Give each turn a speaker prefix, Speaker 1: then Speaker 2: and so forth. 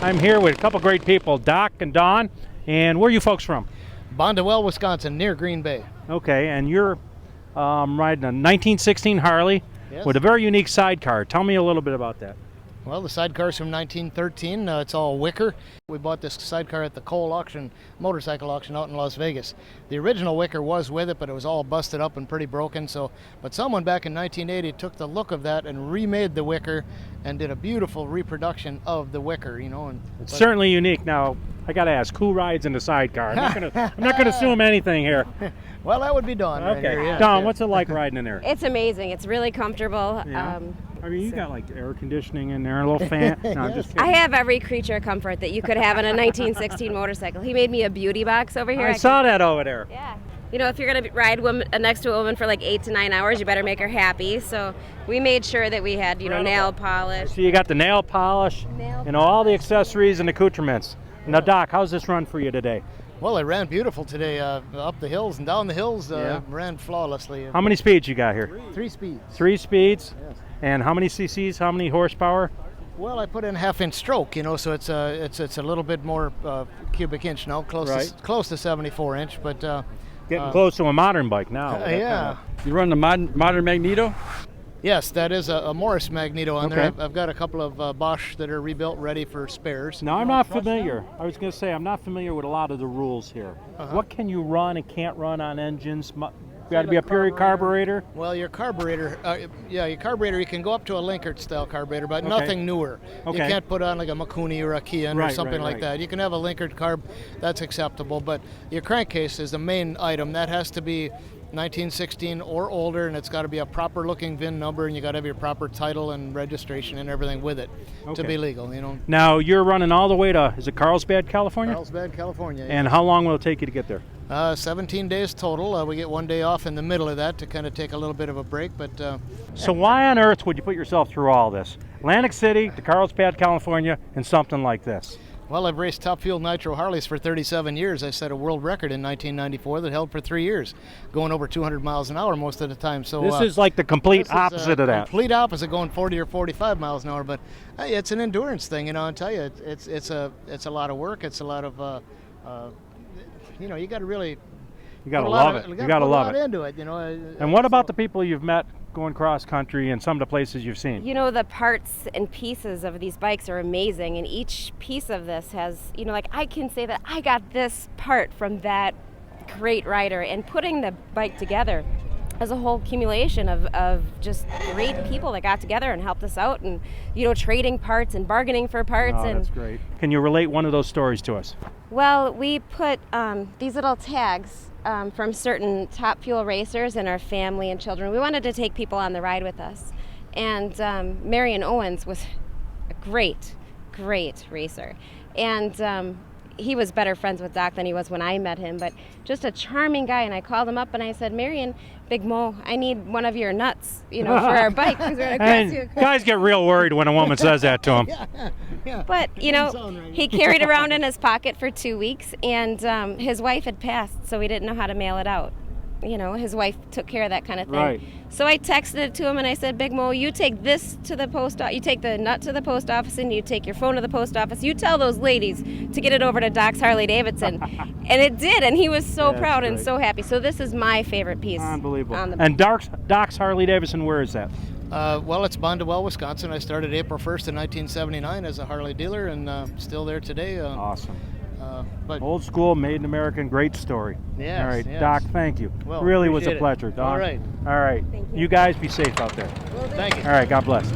Speaker 1: I'm here with a couple great people, Doc and Don. And where are you folks from?
Speaker 2: Bondwell, Wisconsin, near Green Bay.
Speaker 1: Okay, and you're riding a 1916 Harley with a very unique sidecar. Tell me a little bit about that.
Speaker 2: Well, the sidecar's from 1913. It's all wicker. We bought this sidecar at the Cole auction, motorcycle auction out in Las Vegas. The original wicker was with it, but it was all busted up and pretty broken. But someone back in 1980 took the look of that and remade the wicker and did a beautiful reproduction of the wicker.
Speaker 1: It's certainly unique. Now, I got to ask, who rides in the sidecar? I'm not going to assume anything here.
Speaker 2: Well, that would be Dawn.
Speaker 1: Okay,
Speaker 2: right here,
Speaker 1: Dawn, what's it like riding in there?
Speaker 3: It's amazing. It's really comfortable.
Speaker 1: Yeah. I mean, you got like air conditioning in there, a little fan. No, I'm just kidding.
Speaker 3: I have every creature of comfort that you could have in a 1916 motorcycle. He made me a beauty box over here.
Speaker 1: I saw that over there.
Speaker 3: Yeah. If you're going to ride next to a woman for like 8 to 9 hours, you better make her happy. So we made sure that we had, nail polish.
Speaker 1: So you got the nail polish, all the accessories and accoutrements. Now, Doc, how's this run for you today?
Speaker 2: Well, I ran beautiful today, up the hills and down the hills. Ran flawlessly.
Speaker 1: How many speeds you got here?
Speaker 2: 3 speeds.
Speaker 1: 3 speeds?
Speaker 2: Yes.
Speaker 1: And how many cc's, how many horsepower?
Speaker 2: Well, I put in half-inch stroke, so it's a little bit more cubic inch now, close to 74 inch, but
Speaker 1: getting close to a modern bike now.
Speaker 2: Yeah.
Speaker 4: You run the modern Magneto?
Speaker 2: Yes, that is a Morris Magneto on there. I've got a couple of Bosch that are rebuilt, ready for spares.
Speaker 1: Now, I'm not familiar. I was going to say I'm not familiar with a lot of the rules here. What can you run and can't run on engines? You got to be a pure carburetor?
Speaker 2: Well, your carburetor, you can go up to a Linkert style carburetor, but nothing newer. You can't put on like a Mikuni or a Kian or something like that. You can have a Linkert carb, that's acceptable, but your crankcase is the main item. That has to be 1916 or older, and it's got to be a proper looking VIN number, and you got to have your proper title and registration and everything with it to be legal.
Speaker 1: Now you're running all the way to, is it Carlsbad, California?
Speaker 2: Carlsbad, California.
Speaker 1: And how long will it take you to get there?
Speaker 2: 17 days total. We get 1 day off in the middle of that to kind of take a little bit of a break. But
Speaker 1: so why on earth would you put yourself through all this? Atlantic City to Carlsbad, California, and something like this?
Speaker 2: Well, I've raced top fuel nitro Harleys for 37 years. I set a world record in 1994 that held for 3 years, going over 200 miles an hour most of the time. So
Speaker 1: this is like the complete opposite of that.
Speaker 2: Complete opposite, going 40 or 45 miles an hour. But hey, it's an endurance thing, I tell you, it's a lot of work. It's a lot of you got to really.
Speaker 1: You got to love it. You got to love it.
Speaker 2: Into it,
Speaker 1: And what about the people you've met going cross country and some of the places you've seen?
Speaker 3: The parts and pieces of these bikes are amazing, and each piece of this has, I can say that I got this part from that great rider, and putting the bike together as a whole accumulation of just great people that got together and helped us out, and trading parts and bargaining for parts.
Speaker 1: Oh, that's great. Can you relate one of those stories to us?
Speaker 3: Well, we put these little tags from certain top fuel racers and our family and children. We wanted to take people on the ride with us, and Marion Owens was a great racer, and he was better friends with Doc than he was when I met him, but just a charming guy. And I called him up and I said, Marion, Big Mo, I need one of your nuts, for our bike.
Speaker 1: And guys get real worried when a woman says that to them.
Speaker 2: Yeah.
Speaker 3: But, he carried around in his pocket for 2 weeks, and his wife had passed, so we didn't know how to mail it out. His wife took care of that kind of thing.
Speaker 1: Right.
Speaker 3: So I texted it to him and I said, Big Mo, you take this to the post office, you take the nut to the post office, and you take your phone to the post office. You tell those ladies to get it over to Doc's Harley Davidson. And it did, and he was so proud and so happy. So this is my favorite piece.
Speaker 1: Unbelievable.
Speaker 3: On the
Speaker 1: and Doc's Harley Davidson, where is that?
Speaker 2: Well, it's Bondwell, Wisconsin. I started April 1st in 1979 as a Harley dealer, and still there today.
Speaker 1: Awesome.
Speaker 2: But
Speaker 1: old school, made in America, great story.
Speaker 2: Yes,
Speaker 1: all right,
Speaker 2: yes.
Speaker 1: Doc, thank you.
Speaker 2: Well,
Speaker 1: really was a
Speaker 2: appreciate it.
Speaker 1: pleasure, Don.
Speaker 2: All right.
Speaker 1: All right.
Speaker 3: Thank you.
Speaker 1: You guys be safe out there.
Speaker 2: Thank you.
Speaker 1: All right, God bless.